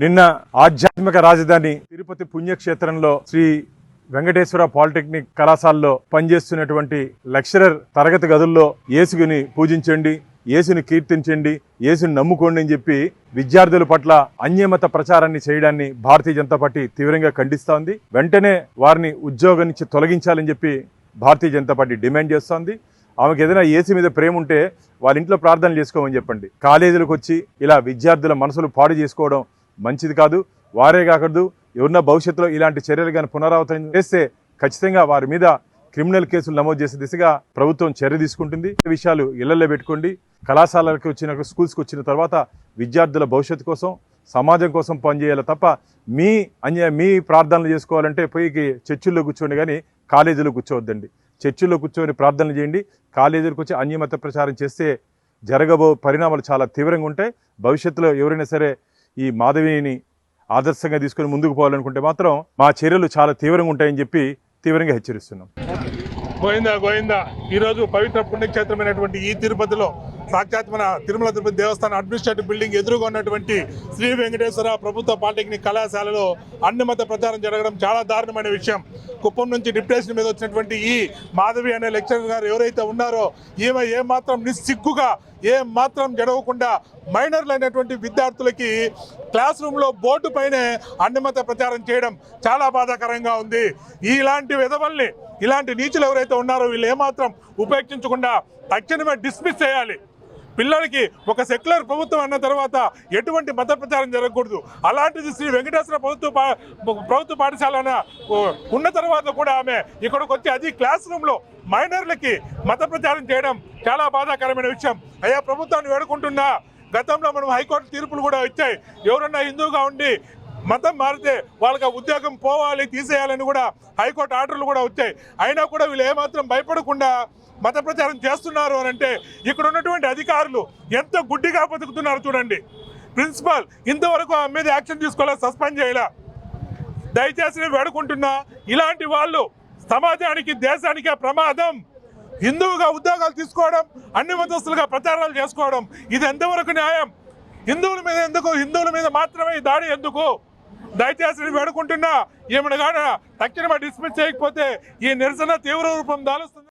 నిన్న ఆధ్యాత్మిక రాజధాని తిరుపతి పుణ్యక్షేత్రంలో శ్రీ వెంకటేశ్వర పాలిటెక్నిక్ కళాశాలలో పనిచేస్తున్నటువంటి లెక్చరర్ తరగతి గదుల్లో యేసుని పూజించండి, యేసుని కీర్తించండి, యేసుని నమ్ముకోండి అని చెప్పి విద్యార్థుల పట్ల అన్యమత ప్రచారాన్ని చేయడాన్ని భారతీయ జనతా పార్టీ తీవ్రంగా ఖండిస్తోంది. వెంటనే వారిని ఉద్యోగం నుంచి తొలగించాలని చెప్పి భారతీయ జనతా పార్టీ డిమాండ్ చేస్తోంది. ఆమెకు ఏదైనా యేసు మీద ప్రేమ ఉంటే వాళ్ళ ఇంట్లో ప్రార్థనలు చేసుకోమని చెప్పండి. కాలేజీలకు వచ్చి ఇలా విద్యార్థుల మనసులు పాడు చేసుకోవడం మంచిది కాదు. వారే కాకూడదు, ఎవరన్నా భవిష్యత్తులో ఇలాంటి చర్యలు కానీ పునరావృతం చేస్తే ఖచ్చితంగా వారి మీద క్రిమినల్ కేసులు నమోదు చేసే దిశగా ప్రభుత్వం చర్య తీసుకుంటుంది. విషయాలు ఇళ్లలో పెట్టుకోండి. కళాశాలలకు వచ్చిన స్కూల్స్కి వచ్చిన తర్వాత విద్యార్థుల భవిష్యత్తు కోసం, సమాజం కోసం పనిచేయాలి తప్ప మీ ప్రార్థనలు చేసుకోవాలంటే పోయి చర్చిల్లో కూర్చోండి, కానీ కాలేజీలో కూర్చోవద్దండి. చర్చిల్లో కూర్చొని ప్రార్థనలు చేయండి. కాలేజీలకు వచ్చి అన్యమత ప్రచారం చేస్తే జరగబో పరిణామాలు చాలా తీవ్రంగా ఉంటాయి. భవిష్యత్తులో ఎవరైనా సరే ఈ మాధవిని ఆదర్శంగా తీసుకొని ముందుకు పోవాలనుకుంటే మాత్రం మా చర్యలు చాలా తీవ్రంగా ఉంటాయని చెప్పి తీవ్రంగా హెచ్చరిస్తున్నాం. గోవిందా ఈరోజు పవిత్ర పుణ్యక్షేత్రమైనటువంటి ఈ తిరుపతిలో సాక్షాత్ మన తిరుమల తిరుపతి దేవస్థానం అడ్మినిస్ట్రేటివ్ బిల్డింగ్ ఎదురుగా ఉన్నటువంటి శ్రీ వెంకటేశ్వర ప్రభుత్వ పాలిటెక్నిక్ కళాశాలలో అన్యమత ప్రచారం జరగడం చాలా దారుణమైన విషయం. కుప్పం నుంచి డిప్యూటేషన్ మీద వచ్చినటువంటి ఈ మాధవి అనే లెక్చరర్ గారు ఎవరైతే ఉన్నారో ఈమె ఏమాత్రం నిస్సిగ్గుగా ఏమాత్రం జరగకుండా మైనర్లు అయినటువంటి విద్యార్థులకి క్లాస్ రూమ్లో బోర్డు పైనే అన్యమత ప్రచారం చేయడం చాలా బాధాకరంగా ఉంది. ఇలాంటి విధవల్ని, ఇలాంటి నీచులు ఎవరైతే ఉన్నారో వీళ్ళు ఏమాత్రం ఉపేక్షించకుండా తక్షణమే డిస్మిస్ చేయాలి. పిల్లలకి ఒక సెక్యులర్ ప్రభుత్వం అన్న తర్వాత ఎటువంటి మత ప్రచారం జరగకూడదు. అలాంటిది శ్రీ వెంకటేశ్వర ప్రభుత్వ పాఠశాల ఉన్న తర్వాత కూడా ఆమె ఇక్కడికి వచ్చి అది క్లాస్ రూమ్లో మైనర్లకి మత ప్రచారం చేయడం చాలా బాధాకరమైన విషయం. అయ్యా, ప్రభుత్వాన్ని వేడుకుంటున్నా, గతంలో మనం హైకోర్టు తీర్పులు కూడా వచ్చాయి. ఎవరన్నా హిందువుగా ఉండి మతం మారితే వాళ్ళకి ఉద్యోగం పోవాలి, తీసేయాలని కూడా హైకోర్టు ఆర్డర్లు కూడా వచ్చాయి. అయినా కూడా వీళ్ళు ఏమాత్రం భయపడకుండా మత ప్రచారం చేస్తున్నారు అని అంటే ఇక్కడ ఉన్నటువంటి అధికారులు ఎంత గుడ్డిగా బతుకుతున్నారు చూడండి. ప్రిన్సిపల్ ఇంతవరకు ఆమె మీద యాక్షన్ తీసుకోవాలా, సస్పెండ్ చేయాలా? దయచేసి నేను వేడుకుంటున్నా, ఇలాంటి వాళ్ళు సమాజానికి, దేశానికి ప్రమాదం. హిందువుగా ఉద్యోగాలు తీసుకోవడం, అన్ని మతస్థులుగా ప్రచారాలు చేసుకోవడం, ఇది ఎంతవరకు న్యాయం? హిందువుల మీద ఎందుకు, హిందువుల మీద మాత్రమే ఈ దాడి ఎందుకు? దయచేసి వేడుకుంటున్నా, ఏమైనా కానీ తక్షణమే డిస్మిస్ చేయకపోతే ఈ నిరసన తీవ్ర రూపం దాలుస్తుంది.